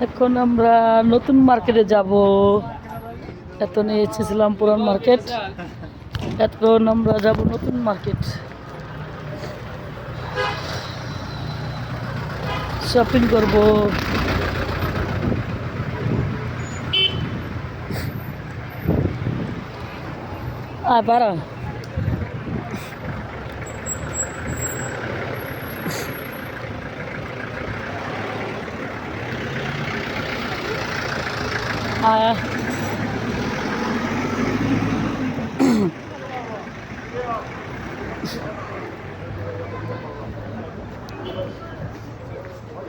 এখন আমরা নতুন মার্কেটে যাব। এত নিয়ে এসেছিলাম পুরান মার্কেট, এখন আমরা যাব নতুন মার্কেট, শপিং করব। বাড়া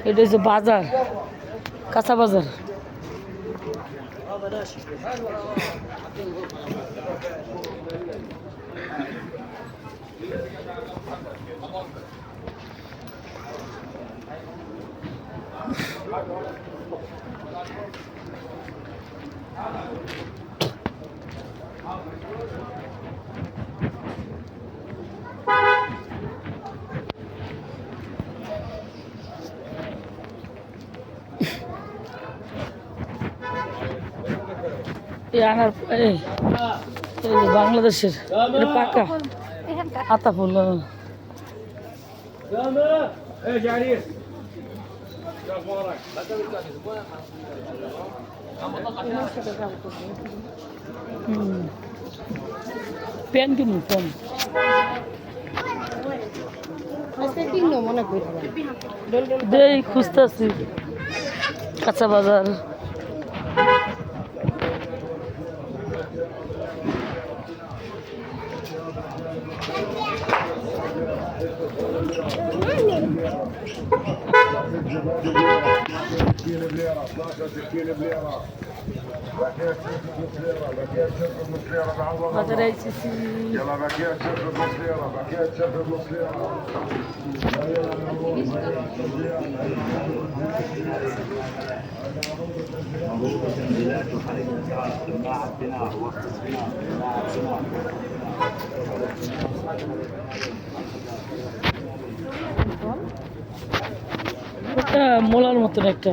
এটা হচ্ছে বাজার, কাঁচা বাজার। এই বাংলাদেশের পাকা আতা ফুল। পেন কিনুন, পেন দেই খুঁজতেছি কাঁচা বাজার। বাজারে এসেছি। মোলার মতন একটা